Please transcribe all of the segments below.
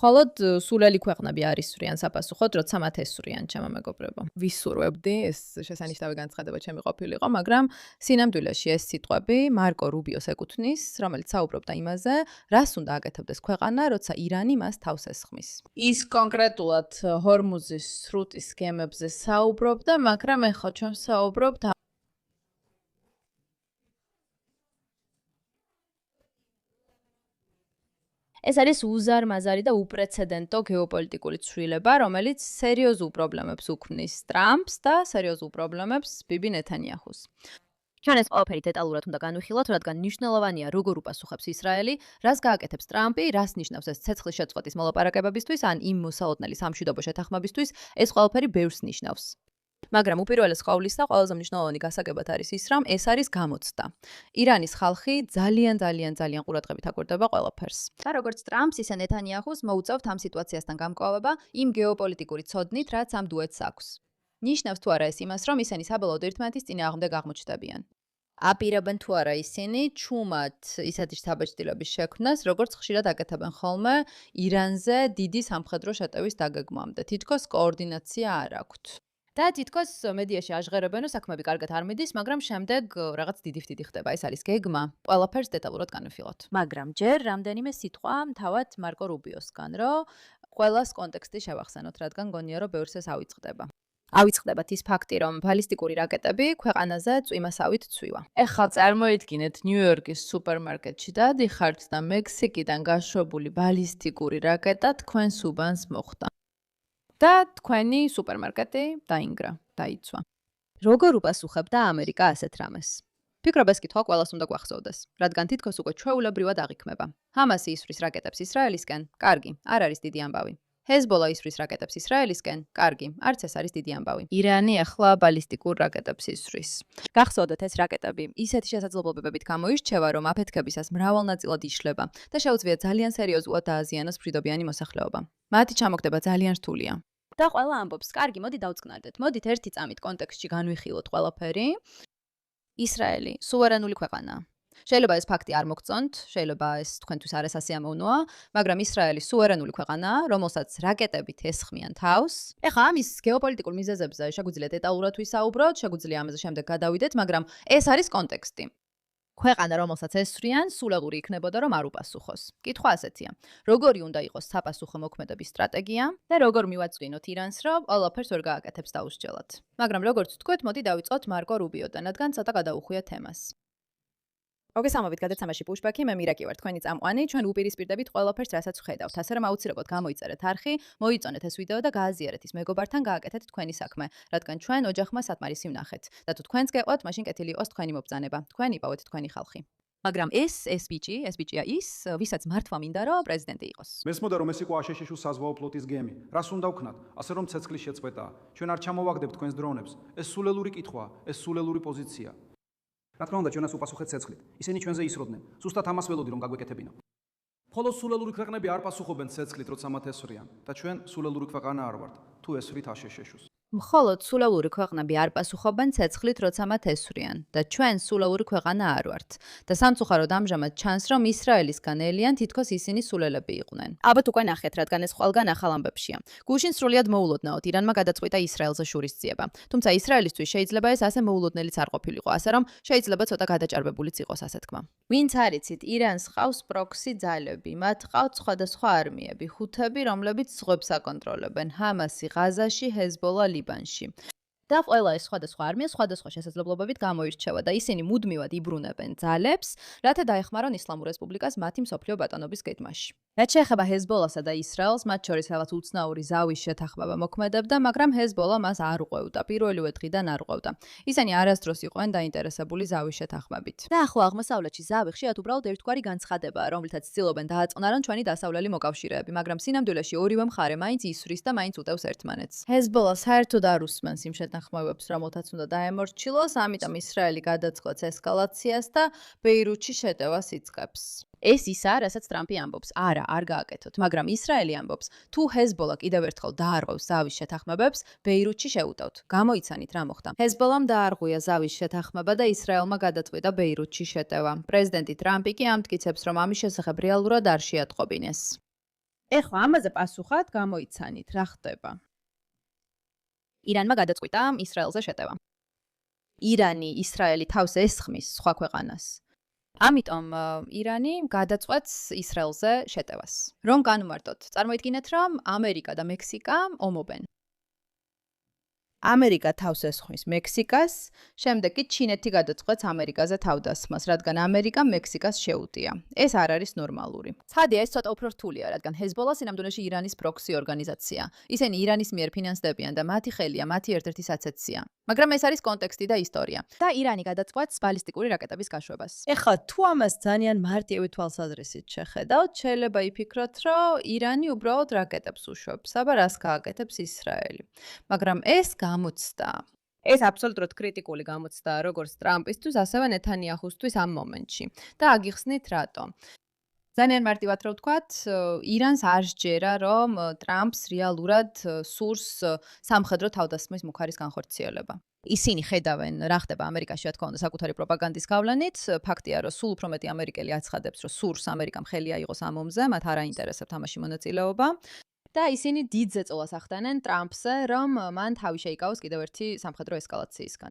მხოლოდ სულელი ქვეყნები არ ისვრიან საპასუხოდ, როცა მათ ესვრიან, ჩემო მეგობრებო. ვისურვებდი, ეს შესანიშნავი განცხადება ჩემი ყოფილიყო, მაგრამ სინამდვილეში ეს სიტყვები მარკო რუბიოს ეკუთვნის, რომელიც საუბრობდა იმაზე, რას უნდა აკეთებდეს ქვეყანა, როცა ირანი მას თავს ესხმის. ის კონკრეტულად ჰორმუზის სრუტის გემებზე საუბრობდა, მაგრამ ეხლა ჩვენ საუბრობთ ეს არის უზარმაზარი და უპრეცედენტო გეოპოლიტიკური ცვლილება, რომელიც სერიოზულ პრობლემებს უქმნის ტრამპს და სერიოზულ პრობლემებს ბიბი ნეთანიაჰუს. ჩვენ ეს ყველაფერი დეტალურად უნდა განვიხილოთ, რადგან მნიშვნელოვანია როგორ უპასუხებს ისრაელი, რას გააკეთებს ტრამპი, რას ნიშნავს ეს ცეცხლის შეწყვეტის მოლაპარაკებებისთვის, ან იმ მოსაოდნელი სამშვიდობო შეთანხმებისთვის, ეს ყველაფერი ბევრს ნიშნავს. მაგრამ უპირველეს ყოვლისა, ყველაზე მნიშვნელოვანი გასაგებად არის ის, რომ ეს არის გამოცდა. ირანის ხალხი ძალიან ყურადღებით აკვირდება ყველაფერს. და როგორც ტრამპს, ისე ნეთანიაჰუს მოუწევთ ამ სიტუაციასთან გამკლავება იმ გეოპოლიტიკური ცოდნით, რაც ამ დუეტს აქვს. ნიშნავს თუ არა ეს იმას, რომ ისინი საბოლოოდ ერთმანეთის წინააღმდეგ აღმოჩნდებიან. აპირებენ თუ არა ისინი ჩუმად ისეთი საბეჭდილების შექმნას, როგორც ხშირად აკეთებენ ხოლმე ირანზე დიდი სამხედრო შეტევის დაგეგმვამდე. თითქოს კოორდინაცია არ აქვთ. და თითქოს მედიაში აჟღერებენ, რომ საქმეები კარგად არ მიდის, მაგრამ შემდეგ რაღაც დიდი ხდება. ეს არის გეგმა. ყველაფერს დეტალურად განვიხილოთ. მაგრამ ჯერ რამდენიმე სიტყვა თავად მარკო რუბიოსგან, რომ ყველას კონტექსტი შევახსენოთ, რადგან გონია, რომ ბევრს ეს ავიწყდება. ავიწყდებათ ის ფაქტი, რომ ბალისტიკური რაკეტები ქვეყანაზე წვიმასავით ცვივა. ეხლა წარმოიდგინეთ ნიუ-იორკის სუპერმარკეტში დადიხართ და მექსიკიდან გაშვებული ბალისტიკური რაკეტა თქვენს უბანს მოხვდა. და თქვენი სუპერმარკეტი დაინგრა, დაიცვა. როგორ უპასუხებდა ამერიკა ასეთ რამეს? ფიქრობ ეს კითხვა ყველას უნდა გვახსოვდეს, რადგან თითქოს უკვე ჩვეულებრივად აღიქმება. ჰამასი ისვრის რაკეტებს ისრაელისკენ? კარგი, არ არის დიდი ამბავი. ჰეზბოლა ისვრის რაკეტებს ისრაელისკენ? კარგი, არც ეს არის დიდი ამბავი. ირანი ახლა ბალისტიკურ რაკეტებს ისვრის. გახსოვდეთ, ეს რაკეტები ისეთი შესაძლებლობებით გამოირჩევა, რომ აფეთქებისას მრავალ ნაწილად იშლება და შეუძლია ძალიან სერიოზულად დააზიანოს მშვიდობიანი მოსახლეობა. მათი ჩამოგდება ძალიან რთულია. და ყველა ამბობს, კარგი, მოდი დავწყნარდეთ. მოდით ერთი წამით კონტექსტში განვიხილოთ ყველაფერი. ისრაელი სუვერენული ქვეყანაა. შეიძლება ეს ფაქტი არ მოგწონთ, შეიძლება ეს თქვენთვის არასასიამოვნოა, მაგრამ ისრაელი სუვერენული ქვეყანაა, რომელსაც რაკეტებით ესხმიან თავს. ეხლა ამის გეოპოლიტიკურ მიზეზებზე შეგვიძლია დეტალურად ვისაუბროთ, შეგვიძლია ამაზე შემდეგ გადავიდეთ, მაგრამ ეს არის კონტექსტი. ქვეყანა, რომელსაც ესვრიან, სულელური იქნებოდა, რომ არ უპასუხოს. კითხვა ასეთია: როგორი უნდა იყოს საპასუხო მოქმედების სტრატეგია და როგორ მივაწვინოთ ირანს, რომ ყველაფერს ვერ გააკეთებს დაუსჯელად. მაგრამ როგორც ვთქვით, მოდი დავიწყოთ მარკო რუბიოდან, რადგან ცოტა გადავუხვიეთ თემას. მოგესალმებით გადაცემაში პუშბექი, მე მირაკი ვარ, თქვენი წამყვანი. ჩვენ უპირისპირდებით ყველაფერს, რასაც ვხედავთ. ასე რომ აუცილებლად გამოიწერეთ არხი, მოიწონეთ ეს ვიდეო და გააზიარეთ ის მეგობართან, გააკეთეთ თქვენი საქმე, რადგან ჩვენ ოჯახმა სათმარისი ვნახეთ. და თუ თქვენს გეყვათ, მაშინ კეთილი იყოს თქვენი მობრძანება. თქვენ იპოვეთ თქვენი ხალხი. მაგრამ ეს ბიჭია ის, ვისაც მართვა მინდა, რომ პრეზიდენტი იყოს. მესმოდა, რომ ეს იყო აშშ-ის საზღვაო ფლოტის გემი. რას უნდა ვქნათ? ასე რომ ცეცხლის შეწყვეტაა. ჩვენ არ ჩამოვაგდებთ თქვენს დრონებს. ეს სულელური კითხვაა, ეს სულელური პოზიცია. რა თქმა უნდა, ჩვენას უპასუხეთ ცეცხლით. ისინი ჩვენზე ისროდნენ. სუსტად ამას ველოდი, რომ გაგვეკეთებინო. ხოლო სულელური ქვეყნები არ პასუხობენ ცეცხლით, როცა მათ ესვრიან და ჩვენ სულელური ქვეყანა არ ვართ. თუ ესვრით აშშ-ს. მხოლოდ სულელური ქვეყნები არ პასუხობენ ცეცხლით, როცა მათ ესვრიან და ჩვენ სულელური ქვეყანა არ ვართ. და სამწუხაროდ ამჟამად ჩანს, რომ ისრაელისგან ელიან თითქოს ისინი სულელები იყვნენ. ალბათ უკვე ნახეთ, რადგან ეს ყველგან ახალ ამბებშია. გუშინ სრულიად მოულოდნელად ირანმა გადაწყვიტა ისრაელზე შურისძიება. თუმცა ისრაელისთვის შეიძლება ეს ასე მოულოდნელიც არ ყოფილიყო, ასე რომ შეიძლება ცოტა გადაჭარბებულიც იყოს ასე თქმა. ვინც არიცით, ირანს ყავს პროქსი ძალები, მათ ყავთ სხვადასხვა არმიები, ჰუთები, რომლებიც ზღვებს აკონტროლებენ, ჰამასი ღაზაში, ჰეზბოლა ლიბანში. და ყველა ეს სხვადასხვა არმია სხვადასხვა შესაძლებლობებით გამოირჩევა და ისინი მუდმივად იბრუნებენ ძალებს, რათა დაეხმარონ ისლამურ რესპუბლიკას მათი მსოფლიო ბატონობის გეგმაში. რაც შეეხება ჰეზბოლასა და ისრაელს, მათ შორის რაღაც უცნაური ზავის შეთანხმება მოქმედებდა, მაგრამ ჰეზბოლა მას არ უყვევდა, პირველივე დღიდან არ უყვევდა. ისინი არასდროს იყვნენ დაინტერესებული ზავის შეთანხმებით. და ახლო აღმოსავლეთში ზავი ხშირად უბრალოდ ერთგვარი განცხადებაა, რომლითაც ცდილობენ დააწონარონ ჩვენი დასავლელი მოკავშირეები, მაგრამ სინამდვილეში ორივე მხარე მაინც ისვრის და მაინც უტევს ერთმანეთს. ჰეზბოლა საერთოდ არ უსმენს იმ შეთანხმებებს, რომელთაც უნდა დაემორჩილოს, ამიტომ ისრაელი გადაწყვეტს ესკალაციას და ბეირუთში შეტევას იწყებს. ეს ისაა, რასაც ტრამპი ამბობს. არა, არ გააკეთოთ, მაგრამ ისრაელი ამბობს, თუ ჰეზბოლა კიდევ ერთხელ დაარღვევს ზავის შეთანხმებებს, ბეირუთში შეუტევთ. გამოიცანით რა მოხდა. ჰეზბოლამ დაარღვია ზავის შეთანხმება და ისრაელმა გადაწყვიტა ბეირუთში შეტევა. პრეზიდენტი ტრამპი კი ამტკიცებს, რომ ამის შესახებ რეალურად არ შეატყობინეს. ეხლა ამაზე პასუხად გამოიცანით, რა ხდება? ირანმა გადაწყვიტა ისრაელზე შეტევა. ირანი, ისრაელი თავს ესხმის სხვა ქვეყანას. ამიტომ ირანი გადაწყვეტს ისრაელზე შეტევას. რომ განვარტოთ, წარმოიდგინეთ, რომ ამერიკა და მექსიკა ომობენ. ამერიკა თავს ესხმის მექსიკას, შემდეგ კი ჩინეთი გადაწყვეტს ამერიკაზე თავდასხმას, რადგან ამერიკა მექსიკას შეუტია. ეს არ არის ნორმალური. ცხადია, ეს ცოტა უფრო რთულია, რადგან ჰეზბოლა სინამდვილეში ირანის პროქსი ორგანიზაცია. ისინი ირანის მიერ ფინანსდებიან და მათი ხელია, მათი ერთ-ერთი საცეცია. მაგრამ ეს არის კონტექსტი და ისტორია. და ირანი გადაწყვეტს ბალისტიკური რაკეტების გაშვებას. ეხლა თუ ამას ძალიან მარტივი თვალსაზრისით შეხედავთ, შეიძლება იფიქროთ, რომ ირანი უბრალოდ რაკეტებს უშვებს, აბა რას გააკეთებს ისრაელი. მაგრამ ეს გამოცდა. ეს აბსოლუტურად კრიტიკული გამოცდა, როგორც ტრამპისთვის, ასევე ნეთანიაჰუსთვის ამ მომენტში. და აგიხსნით რატომ. ძალიან მარტივად რო ვთქვათ, ირანს არ სჯერა, რომ ტრამპს რეალურად სურს სამხედრო თავდასხმის მუქარის განხორციელება. ისინი ხედავენ, რა ხდება ამერიკაში, რა თქმა უნდა, საკუთარი პროპაგანდის გავლენით. ფაქტია, რომ სულ უფრო მეტი ამერიკელი აცხადებს, რომ სურს ამერიკამ ხელი აიღოს ამ ომზე, მათ არ აინტერესებთ ამაში მონაწილეობა. და ისინი დიდ ზეწოლას ახდენენ ტრამპზე, რომ მან თავი შეიკავოს კიდევ ერთი სამხედრო ესკალაციისგან.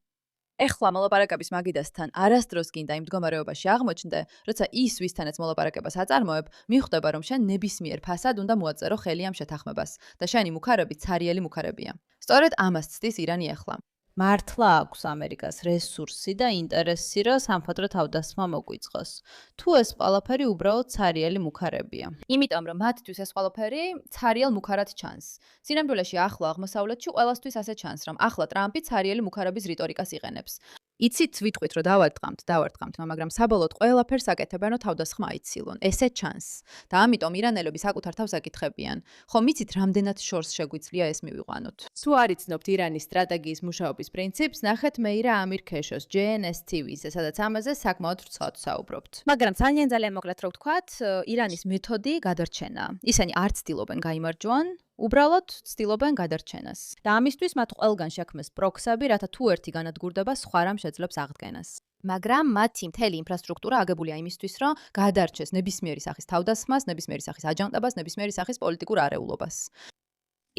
ეხლა მოლაპარაკების მაგიდასთან არასდროს გინდა იმ მდგომარეობაში აღმოჩნდე, როცა ის ვისთანაც მოლაპარაკებას აწარმოებ, მიხვდება, რომ შენ ნებისმიერ ფასად უნდა მოაწერო ხელი ამ შეთანხმებას და შენი მუქარები ცარიელი მუქარებია. სწორედ ამას ცდის ირანი ახლა. მართლა აქვს ამერიკას რესურსი და ინტერესი, რომ სამხედრო თავდასხმა მოგვიწყოს. თუ ეს ყველაფერი უბრალოდ ცარიელი მუქარებია. იმიტომ რომ მათთვის ეს ყველაფერი ცარიელ მუქარად ჩანს. სინამდვილეში ახლო აღმოსავლეთში ყველასთვის ასე ჩანს, რომ ახლა ტრამპი ცარიელი მუქარების რიტორიკას იყენებს. იცით, ვიტყვით, რომ დავარტყამთ, მაგრამ საბოლოოდ ყველაფერს აკეთებენ, რომ თავდასხმა აიცილონ. ესე ჩანს. და ამიტომ ირანელები საკუთარ თავს აკითხებიან, ხომ იცით, რამდენად შორს შეგვიძლია ეს მივიყვანოთ. თუ არ იცნობთ ირანის სტრატეგიის მუშაობის პრინციპს, ნახეთ მეირა ამირ ქეშოს JNS TV-ზე, სადაც ამაზე საკმაოდ ვრცლად საუბრობთ. მაგრამ ძალიან მოკლედ რო ვთქვათ, ირანის მეთოდი გადარჩენა. ისინი არ ცდილობენ გაიმარჯვონ, უბრალოდ ცდილობენ გადარჩენას. და ამისთვის მათ ყველგან შექმნეს პროქსები, რათა თუ ერთი განადგურდება, სხვა რამ შეძლებს აღდგენას. მაგრამ მათი მთელი ინფრასტრუქტურა აგებულია იმისთვის, რომ გადარჩეს ნებისმიერი სახის თავდასხმას, ნებისმიერი სახის აჯანყებას, ნებისმიერი სახის პოლიტიკურ არეულობას.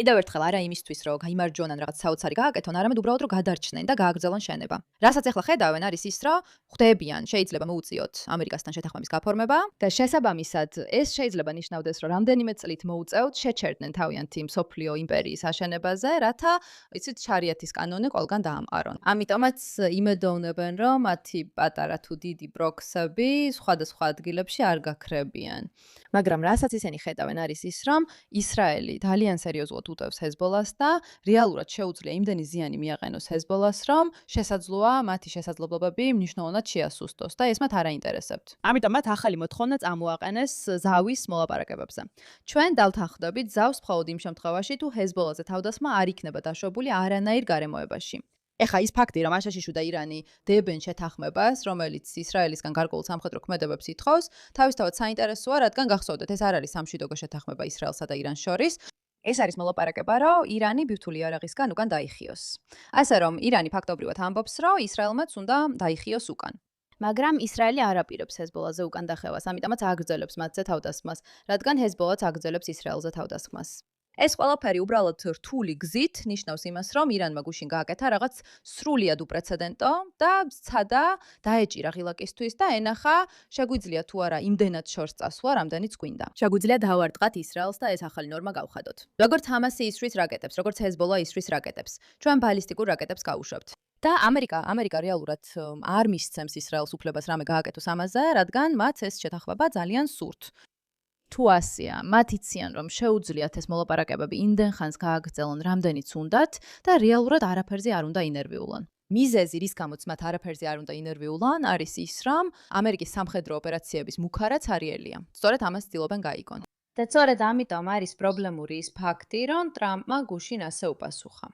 კიდევ ერთხელ არა იმისთვის, რომ გაიმარჯვონ ან რაღაც საოცარი გააკეთონ, არამედ უბრალოდ რომ გადარჩნენ და გააგრძელონ შენება. რასაც ახლა ხედავენ არის ის, რომ ხვდებიან, შეიძლება მოუწიოთ ამერიკასთან შეთანხმების გაფორმება და შესაბამისად ეს შეიძლება ნიშნავდეს, რომ რამდენიმე წლით მოუწევთ შეჩერდნენ თავიანთი მსოფლიო იმპერიის აშენებაზე, რათა იცით შარიათის კანონი ყველგან დაამყარონ. ამიტომაც იმედოვნებენ, რომ მათი პატარა თუ დიდი პროქსები სხვადასხვა ადგილებში არ გაქრებიან. მაგრამ რასაც ისინი ხედავენ არის ის, რომ ისრაელი ძალიან სერიოზულად უტევს ჰეზბოლას და რეალურად შეუძლია იმდენი ზიანი მიაყენოს ჰეზბოლას, რომ შესაძლოა მათი შესაძლებლობები მნიშვნელოვნად შეასუსტოს და ეს მათ არ აინტერესებთ. ამიტომ მათ ახალი მოთხოვნა წამოაყენეს ზავის მოლაპარაკებებზე. ჩვენ დავთანხმდებით ზავს მხოლოდ იმ შემთხვევაში, თუ ჰეზბოლაზე თავდასხმა არ იქნება დაშვებული არანაირ გარემოებაში. ეხა ის ფაქტი, რომ აშაშიშუ და ირანი დებენ შეთანხმებას, რომელიც ისრაელისგან გარკვეულ სამხედრო ქმედებებს ითხოვს, თავისთავად საინტერესოა, რადგან გახსოვდეთ, ეს არ არის სამშვიდობო შეთანხმება ისრაელსა და ირანს შორის. ეს არის მოლაპარაკება, რომ ირანი ბირთვული იარაღისგან უკან დაიხიოს. ასე რომ ირანი ფაქტობრივად ამბობს, რომ ისრაელმაც უნდა დაიხიოს უკან. მაგრამ ისრაელი არ აპირებს ჰეზბოლაზე უკან დახევას, ამიტომაც აგრძელებს მათზე თავდასხმას, რადგან ჰეზბოლაც აგრძელებს ისრაელზე თავდასხმას. ეს ყველაფერი უბრალოდ რთული გზით ნიშნავს იმას, რომ ირანმა გუშინ გააკეთა რაღაც სრულიად უპრეცედენტო და სცადა დაეჭირა ღილაკისთვის და ენახა შეგვიძლია თუ არა იმდენად შორს წასვლა, რამდენიც გვინდა. შეგვიძლია დავარტყათ ისრაელს და ეს ახალი ნორმა გავხადოთ. როგორც ჰამასი ისრის რაკეტებს, როგორც ჰეზბოლა ისრის რაკეტებს, ჩვენ ბალისტიკურ რაკეტებს გავუშვებთ. და ამერიკა რეალურად არ მისცემს ისრაელს უფლებას რამე გააკეთოს ამაზე, რადგან მათ ეს შეთანხმება ძალიან სურთ. თუ ასია, მათ იციან, რომ შეუძლიათ ეს მოლაპარაკებები იმდენ ხანს გააგრძელონ, რამდენიც უნდათ და რეალურად არაფერზე არ უნდა ინერვიულონ. მიზეზი, რის გამოც მათ არაფერზე არ უნდა ინერვიულონ, არის ის, რომ ამერიკის სამხედრო ოპერაციების მუქარა ცარიელია. სწორედ ამას ცდილობენ გაიგონ. და სწორედ ამიტომ არის პრობლემური ის ფაქტი, რომ ტრამპმა გუშინ ასე უპასუხა.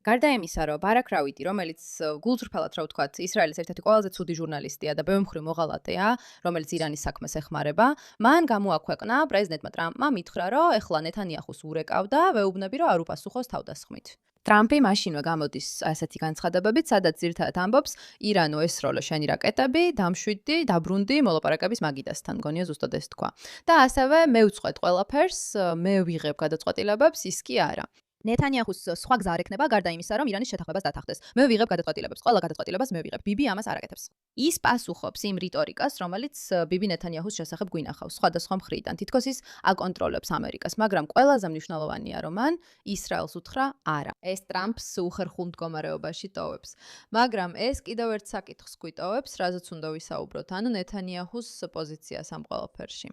გარდა იმისა, რომ ბარაკ რავიდი, რომელიც გულწრფელად რა ვთქვათ, ისრაელის ერთ-ერთი ყველაზე ცუდი ჟურნალისტია და ბევრმხრივ მოღალატეა, რომელიც ირანის საქმეს ეხმარება, მან გამოაქვეყნა პრეზიდენტმა ტრამპმა მითხრა, რომ ეხლა ნეთანიაჰუს ურეკავდა, ვეუბნები, რომ არ უპასუხოს თავდასხმით. ტრამპი მაშინვე გამოდის ასეთი განცხადებებით, სადაც ძირითადად ამბობს, ირანო ესროლო შენი რაკეტები, დამშვიდდი, დაბრუნდი მოლაპარაკების მაგიდასთან, მგონია ზუსტად ეს თქვა. და ასევე მე ვწყვეტ ყველაფერს, მე ვიღებ გადაწყვეტილებებს, ის კი არა. ნეთანიაჰუს სხვა გზა არ ექნება გარდა იმისა, რომ ირანის შეთანხმებას დათანხმდეს. მე ვიღებ გადაწყვეტილებებს, ყველა გადაწყვეტილებას მე ვიღებ. ბიბი ამას არ აკეთებს. ის პასუხობს იმ რიტორიკას, რომელიც ბიბი ნეთანიაჰუს შესახებ გვინახავს სხვადასხვა მხრიდან. თითქოს ის აკონტროლებს ამერიკას, მაგრამ ყველაზე მნიშვნელოვანია, რომ მან ისრაელს უთხრა არა. ეს ტრამპს უხერხულ მდგომარეობაში ტოვებს. მაგრამ ეს კიდევ ერთ საკითხს გვიტოვებს, რაზეც უნდა ვისაუბროთ, ანუ ნეთანიაჰუს პოზიციას ამ ყველაფერში.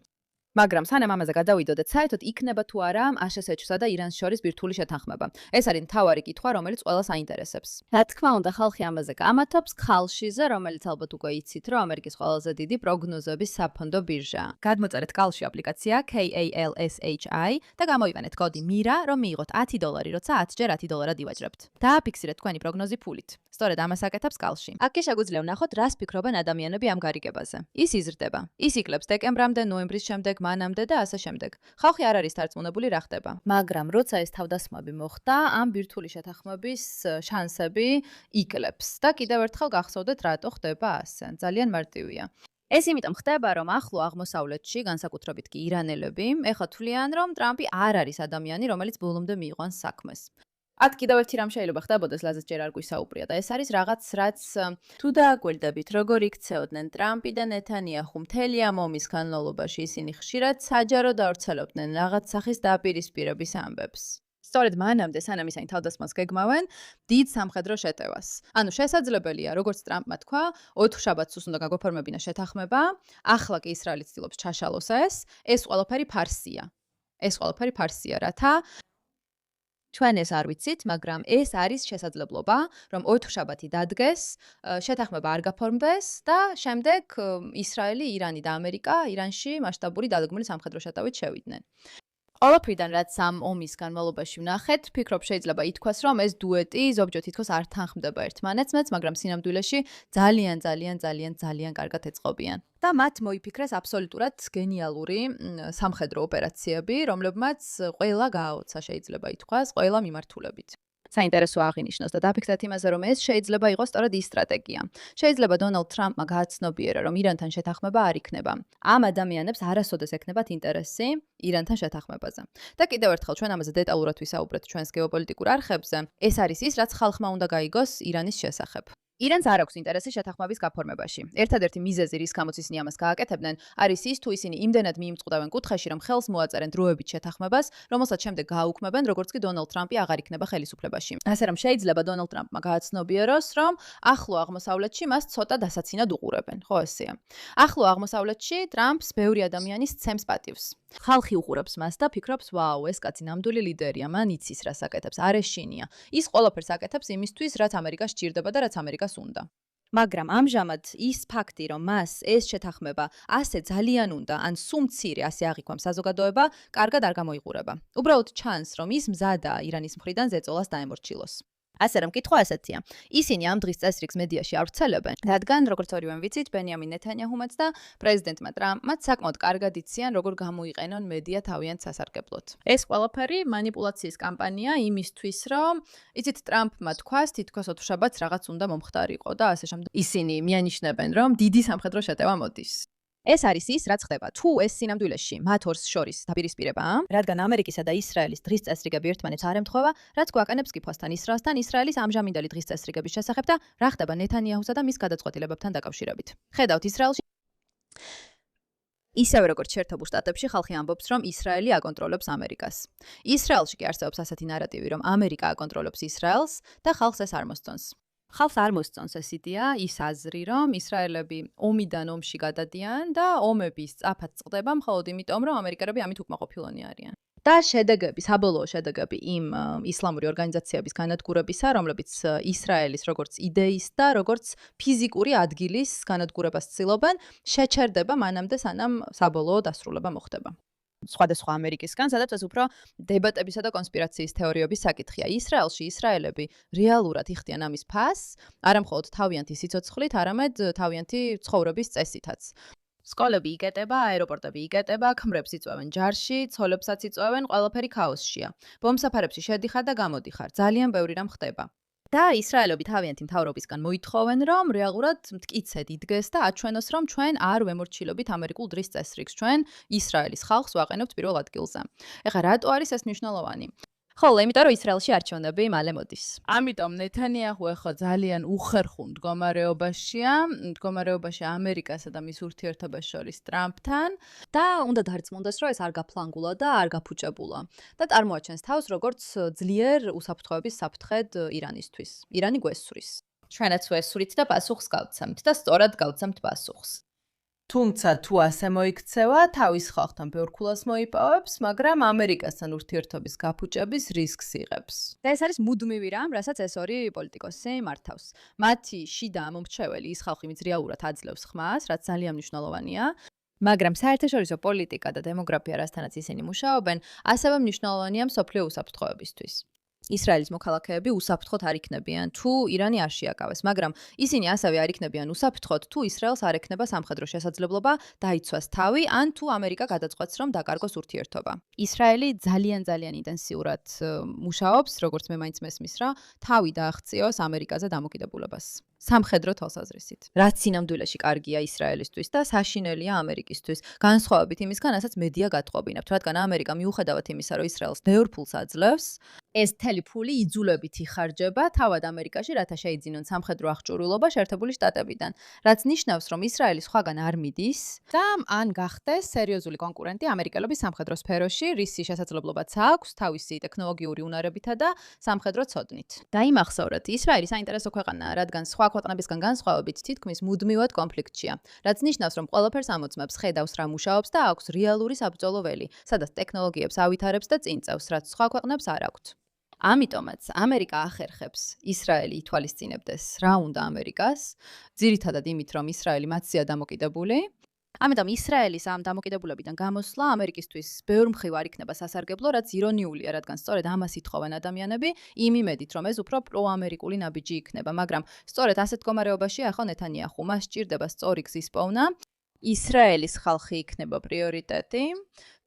მაგრამ სანამ ამაზე გადავიდოდეთ, საერთოდ იქნება თუ არა აშშ-სა და ირანს შორის ბირთვული შეთანხმება. ეს არის მთავარი კითხვა, რომელიც ყველას აინტერესებს. რა თქმა უნდა, ხალხი ამაზე გამათობს ქალშიზე, რომელიც ალბათ უკვე იცით, რომ ამერიკის ყველაზე დიდი პროგნოზების საფონდო ბირჟაა. გადმოწერეთ ქალში აპლიკაცია KALSHI და გამოიყენეთ კოდი MIRA, რომ მიიღოთ $10, როცა 10 ჯერ $10 ივაჭრებთ. დააფიქსირეთ თქვენი პროგნოზი ფულით. სწორედ ამას აკეთებს ქალში. აქ კი შეგვიძლია ვნახოთ, რას ფიქრობენ ადამიანები ამ გარიგებაზე. ის იზრდება. ის იკლებს დეკემბრამდე, ნოემბრის შემდეგ, მანამდე და ასე შემდეგ. ხალხი არ არის დარწმუნებული რა ხდება. მაგრამ როცა ეს თავდასხმები მოხდა, ამ ბირთვული შეთანხმების შანსები იკლებს. და კიდევ ერთხელ გახსოვდეთ, რატო ხდება ასე. ძალიან მარტივია. ეს იმიტომ ხდება, რომ ახლო აღმოსავლეთში, განსაკუთრებით კი ირანელები, ეხლა თვლიან, რომ ტრამპი არ არის ადამიანი, რომელიც ბოლომდე მიიყვანს საქმეს. აქ კიდევ ერთი რამ შეიძლება ხდებოდეს, ლაზეც ჯერ არ გვისაუბრია და ეს არის რაღაც, რაც თუ დააკვირდებით, როგორ იქცეოდნენ ტრამპი და ნეთანიაჰუ მთელი ამ ომის განმავლობაში, ისინი ხშირად საჯარო დავრცელებდნენ რაღაც სახის დაპირისპირების ამბებს. სწორედ მანამდე, სანამ ისინი თავდასხმას გეგმავენ, დიდ სამხედრო შეტევას. ანუ შესაძლებელია, როგორც ტრამპმა თქვა, 4 შაბათს უნდა გაგვეფორმებინა შეთანხმება, ახლა კი ისრაელი ცდილობს ჩაშალოს ეს ყველაფერი ფარსია. ეს ყველაფერი ფარსია, რათა ჩვენ ეს არ ვიცით, მაგრამ ეს არის შესაძლებლობა, რომ 4 შაბათი დადგეს, შეთანხმება არ გაფორმდეს და შემდეგ ისრაელი, ირანი და ამერიკა ირანში მასშტაბური დაგეგმილი სამხედრო შეტევით შევიდნენ. ყველაფრიდან, რაც ამ ომის განმავლობაში ვნახეთ, ფიქრობ შეიძლება ითქვას, რომ ეს დუეტი ზოგჯერ თითქოს არ თანხმდება ერთმანეთს, მაგრამ სინამდვილეში ძალიან კარგად ეწყობიან. და მათ მოიფიქრეს აბსოლუტურად გენიალური სამხედრო ოპერაციები, რომლებმაც ყველა გააოცა შეიძლება ითქვას, ყველა მიმართულებით. საინტერესო აღინიშნოს და დაფიქსირეთ იმაზე, რომ ეს შეიძლება იყოს სწორედ ის სტრატეგია. შეიძლება დონალდ ტრამპმა გააცნობიერა, რომ ირანთან შეთანხმება არ იქნება. ამ ადამიანებს არასოდეს ექნებათ ინტერესი ირანთან შეთანხმებაზე. და კიდევ ერთხელ ჩვენ ამაზე დეტალურად ვისაუბრეთ ჩვენს გეოპოლიტიკურ არხებზე. ეს არის ის, რაც ხალხმა უნდა გაიგოს ირანის შესახებ. ირანს არ აქვს ინტერესი შეთანხმების გაფორმებაში. ერთადერთი მიზეზი, რის გამოც ისინი ამას გააკეთებდნენ, არის ის, თუ ისინი იმდენად მიიმწყდავენ კუთხეში, რომ ხელს მოაწერენ დროებით შეთანხმებას, რომელსაც შემდეგ გააუქმებენ, როგორც კი დონალდ ტრამპი აღარ იქნება ხელისუფლებაში. ასე რომ შეიძლება დონალდ ტრამპმა გააცნობიეროს, რომ ახლო აღმოსავლეთში მას ცოტა დასაცინად უყურებენ. ხო ესეა. ახლო აღმოსავლეთში ტრამპს ბევრი ადამიანი სცემს პატივს. ხალხი უყურებს მას და ფიქრობს, ვაუ, ეს კაცი ნამდვილი ლიდერია, მან იცის რას აკეთებს, არ ეშინია. ის ყველაფერს აკეთებს იმისთვის, რაც ამერიკას სჭირდება და რაც ამერიკას უნდა. მაგრამ ამჟამად ის ფაქტი, რომ მას ეს შეთანხმება ასე ძალიან უნდა, ან სულ მცირე ასე აღიქვამს საზოგადოება, კარგად არ გამოიყურება. უბრალოდ ჩანს, რომ ის მზადაა ირანის მხრიდან ზეწოლას დაემორჩილოს. ასე რომ კითხვა ასეთია. ისინი ამ დღის წესრიგს მედიაში არ ვრცელებენ, რადგან როგორც ორივემ ვიცით, ბენიამინ ნეთანიაჰუმაც და პრეზიდენტმა ტრამპმაც საკმაოდ კარგად იციან, როგორ გამოიყენონ მედია თავიანთ სასარგებლოდ. ეს ყველაფერი манипуляციის კამპანია იმისთვის, რომ იცით ტრამპმა თქვას, თითქოს 4 შაბათს რაღაც უნდა მომხდარიყო და ასე შემდეგ. ისინი მიანიშნებენ, რომ დიდი სამხედრო შეტევა მოდის. ეს არის ის, რაც ხდება. თუ ეს სინამდვილეში მათ ორს შორის დაპირისპირებაა, რადგან ამერიკისა და ისრაელის დღის წესრიგები ერთმანეთს არ ემთხვევა, რაც გვაყენებს კითხვასთან ისრაელსთან ისრაელის ამჟამინდელი დღის წესრიგების შესახებ და რა ხდება ნეთანიაჰუსა და მის გადაწყვეტილებებთან დაკავშირებით. ხედავთ ისრაელში ისევე როგორც შეერთებულ შტატებში ხალხი ამბობს, რომ ისრაელი აკონტროლებს ამერიკას. ისრაელში კი არსებობს ასეთი ნარატივი, რომ ამერიკა აკონტროლებს ისრაელს და ხალხს ეს არ მოსწონს. ხალხს არ მოსწონს ეს იდეა, ის აზრი, რომ ისრაელები ომიდან ომში გადადიან და ომები სწაფად წყდება მხოლოდ იმიტომ, რომ ამერიკელები ამით უკმაყოფილონი არიან. და შედეგები, საბოლოო შედეგები იმ ისლამური ორგანიზაციების განადგურებისა, რომლებიც ისრაელის როგორც იდეის და როგორც ფიზიკური ადგილის განადგურებას ცდილობენ, შეჩერდება მანამდე, სანამ საბოლოო დასრულება მოხდება. სხვადასხვა ამერიკისგან, სადაც ეს უფრო დებატებისა და კონსპირაციის თეორიების საკითხია. ისრაელში ისრაელები რეალურად იხდიან ამის ფასს, არა მხოლოდ თავიანთი სიცოცხლით, არამედ თავიანთი ცხოვრების წესითაც. სკოლები იკეტება, აეროპორტები იკეტება, ქმრებს იწვევენ ჯარში, ცოლებსაც იწვევენ, ყველაფერი ქაოსშია. ბომსაფარებში შედიხარ და გამოდიხარ. ძალიან ბევრი რამ ხდება. და ისრაელები თავიანთი მთავრობისგან მოითხოვენ, რომ რეალურად მტკიცედ იდგეს და აჩვენოს, რომ ჩვენ არ ვემორჩილებით ამერიკულ დრის წესრიგს, ჩვენ ისრაელის ხალხს ვაყენებთ პირველ ადგილზე. ეხლა რატო არის ეს მნიშვნელოვანი? ხოლო, იმიტომ რომ ისრაელში არჩევნები მალე მოდის. ამიტომ ნეთანიაჰუ ახლა ძალიან უხერხულ მდგომარეობაში ამერიკასა და მის ურთიერთობას შორის ტრამპთან და უნდა დარწმუნდეს, რომ ეს არ გაფლანგულა და არ გაფუჭებულა და წარმოაჩენს თავს როგორც ძლიერ უსაფრთხოების საფრთხედ ირანისთვის. ირანი გვესვრის. ჩვენაც ვესვრით და პასუხს გავცემთ და სწორად გავცემთ პასუხს. თუმცა თუ ასე მოიქცევა, თავის ხალხთან ბევრ ქულას მოიპოვებს, მაგრამ ამერიკასთან ურთიერთობის გაფუჭების რისკს იღებს. და ეს არის მუდმივი რამ, რასაც ეს ორი პოლიტიკოსი მართავს. მათი შიდა მომრჩეველი ის ხალხი, ვინც რეალურად აძლევს ხმას, რაც ძალიან მნიშვნელოვანია, მაგრამ საერთაშორისო პოლიტიკა და დემოგრაფია, რასთანაც ისინი მუშაობენ, ასევე მნიშვნელოვანია მსოფლიო უსაფრთხოებისთვის. ისრაელის მოქალაქეები უსაფრთხოდ არ იქნებიან, თუ ირანი არ შეაკავეს, მაგრამ ისინი ასევე არ იქნებიან უსაფრთხოდ, თუ ისრაელს არ ექნება სამხედრო შესაძლებლობა დაიცვას თავი, ან თუ ამერიკა გადაწყვეტს, რომ დაკარგოს ურთიერთობა. ისრაელი ძალიან ინტენსიურად მუშაობს, როგორც მე მაინც მესმის რა, თავი დააღწიოს ამერიკაზე დამოკიდებულებას. სამხედრო თვალსაზრისით. რაც სინამდვილეში კარგია ისრაელისთვის და საშინელია ამერიკისთვის, განსხვავებით იმისგან, რასაც მედია გათხოვინებთ, რადგან ამერიკა მიუხედავად იმისა, რომ ისრაელს ბევრ ფულს აძლევს, ეს მთელი ფული იძულებით იხარჯება თავად ამერიკაში, რათა შეიძინონ სამხედრო აღჭურვილობა შეერთებული შტატებიდან, რაც ნიშნავს, რომ ისრაელი სხვაგან არ მიდის და ან გახდეს სერიოზული კონკურენტი ამერიკელების სამხედრო სფეროში, რისი შესაძლებლობაც აქვს თავისი ტექნოლოგიური უნარებითა და სამხედრო ცოდნით. დაიმახსოვრეთ, ისრაელი საინტერესო ქვეყანაა, რადგან სხვა ქვეყნებისგან განსხვავებით თითქმის მუდმივად კონფლიქტშია, რაც ნიშნავს, რომ ყველაფერს ამოწმებს, ხედავს რა მუშაობს და აქვს რეალური საბრძოლო ველი, სადაც ტექნოლოგიებს ავითარებს და წინ წევს, რაც სხვა ქვეყნებს არ აქვთ. ამიტომაც ამერიკა ახერხებს ისრაელი ითვალისწინებდეს რა უნდა ამერიკას, ძირითადად იმით, რომ ისრაელი მათზეა დამოკიდებული. ამიტომ ისრაელის ამ დამოკიდებულებიდან გამოსვლა ამერიკისთვის ბევრ მხრივ არ იქნება სასარგებლო, რაც ირონიულია, რადგან სწორედ ამას ითხოვენ ადამიანები, იმ იმედით, რომ ეს უფრო პროამერიკული ნაბიჯი იქნება, მაგრამ სწორედ ასეთ მდგომარეობაში ახლა ნეთანიაჰუ მას სჭირდება სწორი გზის პოვნა. ისრაელის ხალხი იქნება პრიორიტეტი.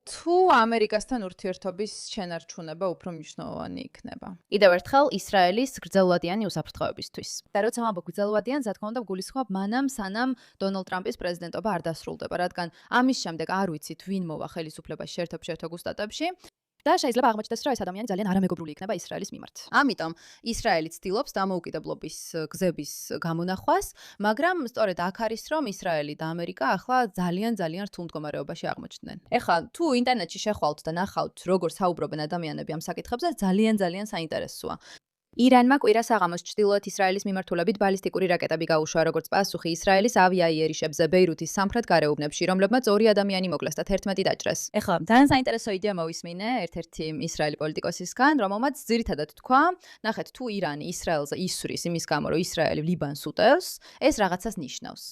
თუ ამერიკასთან ურთიერთობის შენარჩუნება უფრო მნიშვნელოვანი იქნება. კიდევ ერთხელ ისრაელის გრძელვადიანი უსაფრთხოებისთვის. და როცა ვამბობ გრძელვადიანს, რა თქმა უნდა, გულისხმობ მანამ სანამ დონალდ ტრამპის პრეზიდენტობა არ დასრულდება, რადგან ამის შემდეგ არ ვიცით, ვინ მოვა ხელისუფლებას შეერთებულ შტატებში. და შეიძლება აღმოჩნდეს, რომ ეს ადამიანი ძალიან არამეგობრული იქნება ისრაელის მიმართ. ამიტომ ისრაელი ცდილობს დამოუკიდებლობის გზების გამონახვას, მაგრამ სწორედ აქ არის, რომ ისრაელი და ამერიკა ახლა ძალიან რთულ მდგომარეობაში აღმოჩნდნენ. ეხლა თუ ინტერნეტში შეხვალთ და ნახავთ, როგორ საუბრობენ ადამიანები ამ საკითხებზე, ძალიან საინტერესოა. ირანმა კვირას საღამოს ჩრდილოეთ ისრაელის მიმართულებით ბალისტიკური რაკეტები გაუშვა, როგორც პასუხი ისრაელის ავიაიერიშებზე ბეირუთის სამხრეთ გარეუბნებში, რომლებმაც 2 ადამიანი მოკლეს და 11 დაჭრეს. ეხლა ძალიან საინტერესო იდეა მოვისმინე ერთ-ერთი ისრაელი პოლიტიკოსისგან, რომელმაც ძირითადად თქვა, ნახეთ, თუ ირანი ისრაელზე ისვრის იმის გამო, რომ ისრაელი ლიბანს უტევს, ეს რაღაცას ნიშნავს.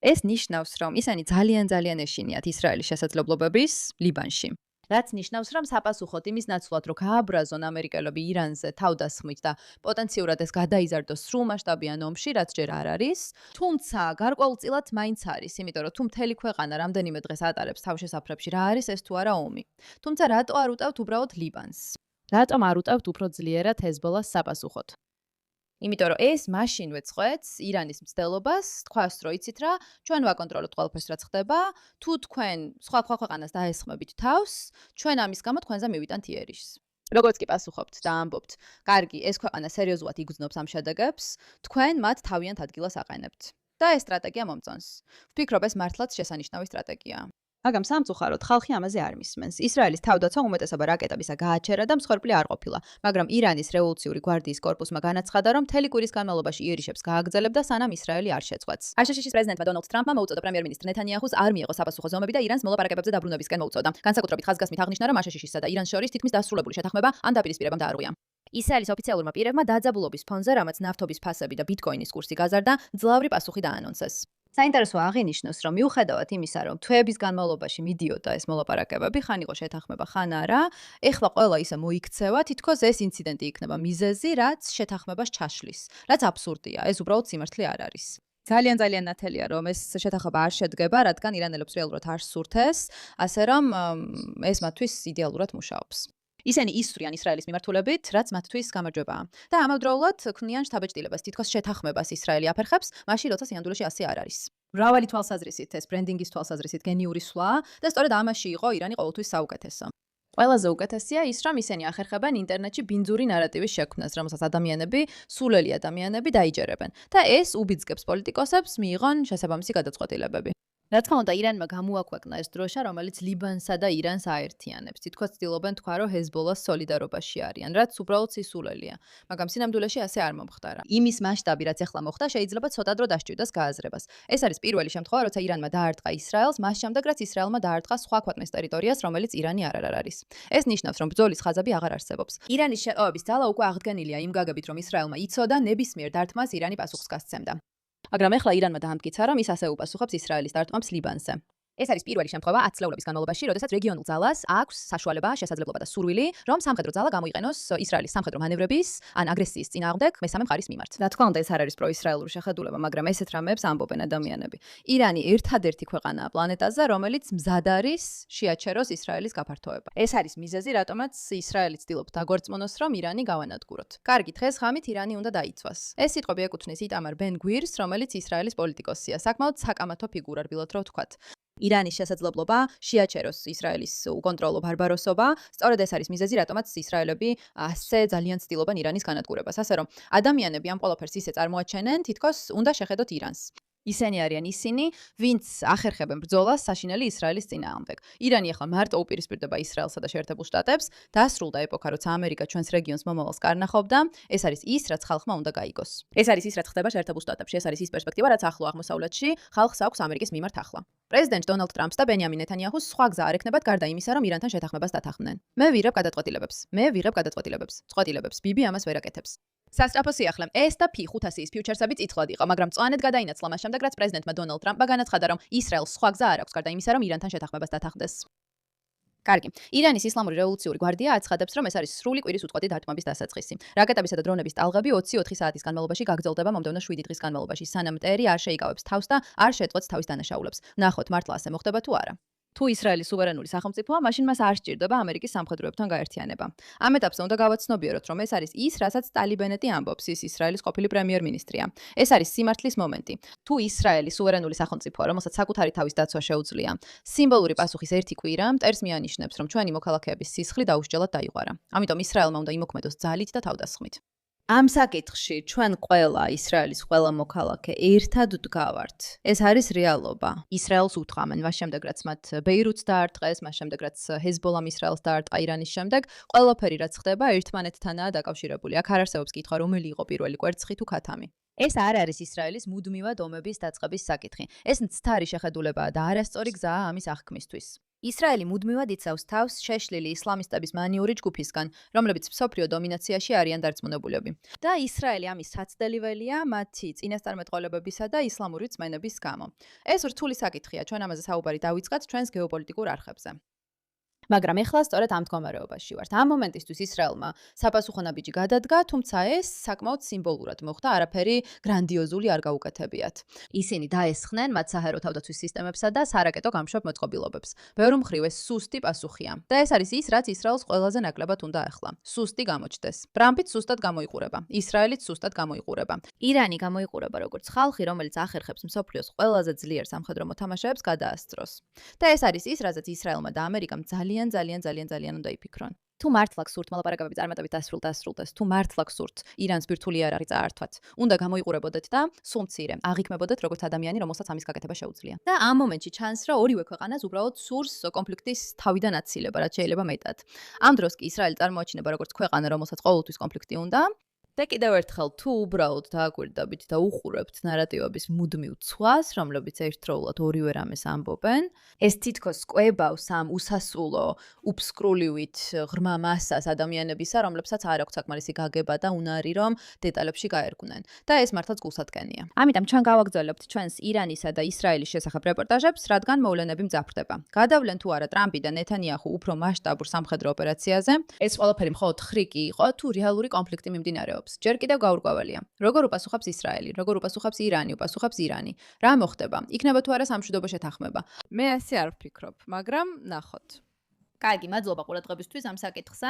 ეს ნიშნავს, რომ ისინი ძალიან ეშინიათ ისრაელის შესაძლებლობების ლიბანში. რაც ნიშნავს, რომ საპასუხოდ იმის ნაცვლად, რომ გააბრაზონ ამერიკელები ირანზე თავდასხმით და პოტენციურად ეს გადაიზარდოს სრულმასშტაბიან ომში, რაც ჯერ არ არის, თუმცა გარკვეულწილად მაინც არის, იმიტომ რომ თუ მთელი ქვეყანა რამდენიმე დღეს ატარებს თავშესაფრებში, რა არის ეს თუ არა ომი. თუმცა რატო არ უტევთ უბრალოდ ლიბანს? რატომ არ უტევთ უფრო ძლიერად ჰეზბოლას საპასუხოდ? იმიტომ რომ ეს მაშინვე წყვეტს ირანის მცდელობას, თქვას რომ იცით რა, ჩვენ ვაკონტროლოთ ყველაფერს რაც ხდება, თუ თქვენ სხვა ქვეყანას დაესხმებით თავს, ჩვენ ამის გამო თქვენზე მივიტანთ იერიშს. როგორც კი პასუხობთ და ამბობთ, კარგი, ეს ქვეყანა სერიოზულად იგრძნობს ამ შედეგებს, თქვენ მათ თავიანთ ადგილას აყენებთ. და ეს სტრატეგია მომწონს. ვფიქრობ, ეს მართლაც შესანიშნავი სტრატეგიაა. მაგრამ სამწუხაროდ ხალხი ამაზე არ მისმენს. ისრაელის თავდაცვა უმეტესობა რაკეტებისა გააჩერა და მსხვერპლი არ ყოფილა, მაგრამ ირანის რევოლუციური გვარდიის კორპუსმა განაცხადა, რომ მთელი კვირის განმავლობაში იერიშებს გააგრძელებდა, სანამ ისრაელი არ შეწყვეტს. აშშ-ის პრეზიდენტმა დონალდ ტრამპმა მოუწოდა პრემიერ-მინისტრ ნეთანიაჰუს არ მიეღო sapasukho ზომები და ირანს მოლაპარაკებებზე დაბრუნებისკენ მოუწოდა. განსაკუთრებით ხაზგასმით აღნიშნა, რომ აშშ-ისა და ირანს შორის თითქმის დასრულებული შეთანხმება ან დაპირისპირებამ დაარღვია. ისრაელის ოფიციალურმა პირებმა დაძაბულობის ფონზე, რამაც ნავთობის ფასები და ბიტკოინის კურსი გაზარდა, ძლავრი პასუხი დაანონსეს. საინტერესოა აღინიშნოს, რომ მიუხედავად იმისა, რომ თვეების განმავლობაში მიდიოდა ეს მოლაპარაკებები, ხან იყო შეთანხმება, ხან არა, ეხლა ყველა ისე მოიქცევა, თითქოს ეს ინციდენტი იქნება მიზეზი, რაც შეთანხმებას ჩაშლის. რაც აბსურდია, ეს უბრალოდ სიმართლე არ არის. ძალიან ნათელია რომ ეს შეთანხმება არ შედგება, რადგან ირანელებს რეალურად არ სურთ ეს, ასე რომ ეს მათთვის იდეალურად მუშაობს. ისინი ისვრიან ისრაელის მიმართულებით, რაც მათთვის გამარჯვებაა. და ამავდროულად ქმნიან შთაბეჭდილებას, თითქოს შეთანხმებას ისრაელი აფერხებს, მაშინ როცა სინამდვილეში ასე არ არის. მრავალი თვალსაზრისით ეს ბრენდინგის თვალსაზრისით გენიური სვლაა და სწორედ ამაში იყო ირანი ყოველთვის საუკეთესო. ყველაზე უკეთესია ის, რომ ისინი ახერხებენ ინტერნეტში ბინძური ნარატივის შექმნას, რომელსაც ადამიანები, სულელი ადამიანები დაიჯერებენ და ეს უბიძგებს პოლიტიკოსებს მიიღონ შესაბამისი გადაწყვეტილებები. რა თქმა უნდა, ირანმა გამოაქვეყნა ეს დროშა, რომელიც ლიბანსა და ირანს აერთიანებს. თითქოს ცდილობენ თქვა, რომ ჰეზბოლას სოლიდარობაში არიან, რაც უბრალოდ სისულელია. მაგრამ სინამდვილეში ასე არ მომხდარა. იმის მასშტაბი, რაც ახლა მოხდა, შეიძლება ცოტა დრო დასჭირდეს გააზრებას. ეს არის პირველი შემთხვევა, როცა ირანმა დაარტყა ისრაელს, მას შემდეგ, რაც ისრაელმა დაარტყა სხვა ქვეყნის ტერიტორიას, რომელიც ირანი არ არის. ეს ნიშნავს, რომ ბრძოლის ხაზები აღარ არსებობს. ირანის შეყოვების ძალა უკვე აღდგენილია იმ გაგებით, რომ ისრაელმა იცოდა ნებისმიერ დარტყმას ირანი პასუხს გასცემდა. მაგრამ ახლა ირანმა დაამტკიცა, რომ ის ასე უპასუხებს ისრაელის დარტყმას ლიბანზე. ეს არის პირველი შემთხვევა 10 წლეულების განმავლობაში, როდესაც რეგიონულ ძალას აქვს საშუალება, შესაძლებლობა და სურვილი, რომ სამხედრო ძალა გამოიყენოს ისრაელის სამხედრო მანევრების ან აგრესიის წინააღმდეგ მესამე მხარის მიმართ. რა თქმა უნდა, ეს არ არის პროისრაელური შეხედულება, მაგრამ ესეთ რამეებს ამბობენ ადამიანები. ირანი ერთადერთი ქვეყანაა პლანეტაზე, რომელიც მზად არის შეაჩეროს ისრაელის გაფართოება. ეს არის მიზეზი, რატომაც ისრაელი ცდილობს დაგვარწმუნოს, რომ ირანი გავანადგუროთ. კარგი, დღეს ღამით ირანი უნდა დაიცვას. ეს სიტყვები ეკუთვნის იტამარ ბენ-გვირს, რომელიც ისრაელის პოლიტიკოსია, საკმაოდ საკამათო ფიგურა, რბილად რო ვთქვათ. ირანის შესაძლებლობა შეაჩეროს ისრაელის უკონტროლო ბარბაროსობა, სწორედ ეს არის მიზეზი, რატომაც ისრაელები ასე ძალიან ცდილობენ ირანის განადგურებას. ასე რომ ადამიანები ამ ყველაფერს ისე წარმოაჩენენ, თითქოს უნდა შეხედოთ ირანს. ისინი არიან ისინი, ვინც ახერხებენ ბრძოლას საშინელი ისრაელის წინააღმდეგ. ირანი ახლა მარტო უპირისპირდება ისრაელსა და შეერთებულ შტატებს, დასრულდა ეპოქა, როცა ამერიკა ჩვენს რეგიონს მომავალს კარნახობდა. ეს არის ის, რაც ხალხმა უნდა გაიგოს. ეს არის ის, რაც ხდება შეერთებულ შტატებში. ეს არის ის პერსპექტივა, რაც ახლო აღმოსავლეთში ხალხს აქვს ამერიკის მიმართ ახლა. პრეზიდენტ დონალდ ტრამპს და ბენიამინ ნეთანიაჰუს სხვა გზა არ ექნებათ გარდა იმისა, რომ ირანთან შეთანხმებას დათანხმდნენ. მე ვიღებ გადაწყვეტილებებს. წყვეტილებებს. ბიბი ამას ვერ აკეთებს. სასწრაფო სიახლე. ეს და P500-ის ფიუჩერსები წითლად იყო, მაგრამ მწვანედ გადაინაცვლა მას შემდეგ, რაც პრეზიდენტმა დონალდ ტრამპმა განაცხადა, რომ ისრაელს სხვა გზა არ აქვს გარდა იმისა, რომ ირანთან შეთანხმებას დათანხმდეს. კარგი. ირანის ისლამური რევოლუციური გვარდია აცხადებს, რომ ეს არის სრული კვირის უწყვეტი დარტყმების დასაწყისი. რაკეტებისა და დრონების ტალღები 24 საათის განმავლობაში გაგრძელდება მომდევნო 7 დღის განმავლობაში, სანამ მტერი არ შეიკავებს თავს და არ შეწყვეტს თავის დანაშაულებს. ნახოთ, მართლა ასე მოხდება თუ არა. თუ ისრაელის სუვერენული სახელმწიფოა, მაშინ მას არ სჭირდება ამერიკის სამხედროებთან გაერთიანება. ამ ეტაპზე უნდა გავაცნობიეროთ, რომ ეს არის ის, რასაც ტალი ბენეტი ამბობს, ის ისრაელის ყოფილი პრემიერ-მინისტრია. ეს არის სიმართლის მომენტი. თუ ისრაელი სუვერენული სახელმწიფოა, რომელსაც საკუთარი თავის დაცვა შეუძლია, სიმბოლური პასუხის ერთი კვირა მტერს მიანიშნებს, რომ ჩვენი მოქალაქეების სისხლი დაუსჯელად დაიღვარა. ამიტომ ისრაელმა უნდა იმოქმედოს ძალით და თავდასხმით. ამ საკითხში ჩვენ ყველა ისრაელის ყველა მოქალაქე ერთად დგავართ. ეს არის რეალობა. ისრაელს უთხრამენ, მას შემდეგ რაც მათ ბეირუთს დაარტყეს, მას შემდეგ რაც ჰეზბოლამ ისრაელს დაარტყა ირანის შემდეგ, ყველაფერი რაც ხდება ერთმანეთთანაა დაკავშირებული. აქ არ არსებობს კითხვა, რომელი იყო პირველი კვერცხი თუ ქათამი. ეს არ არის ისრაელის მუდმივად ომების დაწყების საკითხი. ეს მცდარი შეხედულებაა და არასწორი გზაა ამის აღქმისთვის. ისრაელი მუდმივად იცავს თავს შეშლილი ისლამისტების მანიური ჯგუფისგან, რომლებიც მსოფლიო დომინაციაში არიან დარწმუნებულები. და ისრაელი ამის საცდელიველია მათი წინასწარმეტყველებებისა და ისლამური რწმენების გამო. ეს რთული საკითხია, ჩვენ ამაზე საუბარი დავიწყეთ ჩვენს გეოპოლიტიკურ არხებზე. მაგრამ ეხლა სწორედ ამ მდგომარეობაში ვართ. ამ მომენტისთვის ისრაელმა საპასუხო ნაბიჯი გადადგა, თუმცა ეს საკმაოდ სიმბოლურად მოხდა, არაფერი გრანდიოზული არ გაუკეთებიათ. ისინი დაესხნენ მათ საჰაერო თავდაცვის სისტემებსა და სარაკეტო გამშვებ მოწყობილობებს. ბევრ მხრივ ეს სუსტი პასუხია. და ეს არის ის, რაც ისრაელს ყველაზე ნაკლებად უნდა ახლა. სუსტი გამოჩნდეს. ტრამპიც სუსტად გამოიყურება. ისრაელიც სუსტად გამოიყურება. ირანი გამოიყურება როგორც ხალხი, რომელიც ახერხებს მსოფლიოს ყველაზე ძლიერ სამხედრო მოთამაშეებს გადაასწროს. და ეს არის ის, რაზეც ისრაელმა და ამერიკამ ძალიან უნდა იფიქრონ. თუ მართლა გსურთ მოლაპარაკებები წარმატებით დასრულდეს, თუ მართლა გსურთ ირანს ბირთვული იარაღი წაართვათ, უნდა გამოიყურებოდეთ და სულ მცირე აღიქმებოდეთ როგორც ადამიანი, რომელსაც ამის გაკეთება შეუძლია. და ამ მომენტში ჩანს, რომ ორივე ქვეყანას უბრალოდ სურს კონფლიქტის თავიდან აცილება, რაც შეიძლება მეტად. ამ დროს კი ისრაელი წარმოაჩინება როგორც ქვეყანა, რომელსაც ყოველთვის კონფლიქტი უნდა. და კიდევ ერთხელ თუ უბრალოდ დააკვირდებით და უყურებთ ნარატივების მუდმივ ცვას, რომლებიც ერთდროულად ორივე რამეს ამბობენ, ეს თითქოს კვებავს ამ უსასრულო, უფსკრულივით ღრმა მასას ადამიანებისა, რომლებსაც არ აქვს საკმარისი გაგება და უნარი, რომ დეტალებში გაერკვნენ. და ეს მართლაც გულსათქენია. ამიტომ ჩვენ გავაგრძელებთ ჩვენს ირანისა და ისრაელის შესახებ რეპორტაჟებს, რადგან მოვლენები მძაფრდება. გადავლენ თუ არა ტრამპი და ნეთანიაჰუ უფრო მასშტაბურ სამხედრო ოპერაციაზე, ეს ყველაფერი მხოლოდ ხრიკი იყო თუ რეალური კონფლიქტი მიმდინარეობს. არსებობს. ჯერ კიდევ გაურკვეველია. როგორ უპასუხებს ისრაელი, როგორ უპასუხებს ირანი, უპასუხებს ირანი. რა მოხდება? იქნება თუ არა სამშვიდობო შეთანხმება? მე ასე არ ვფიქრობ, მაგრამ ნახოთ. კარგი, მადლობა ყურადღებისთვის ამ საკითხზე.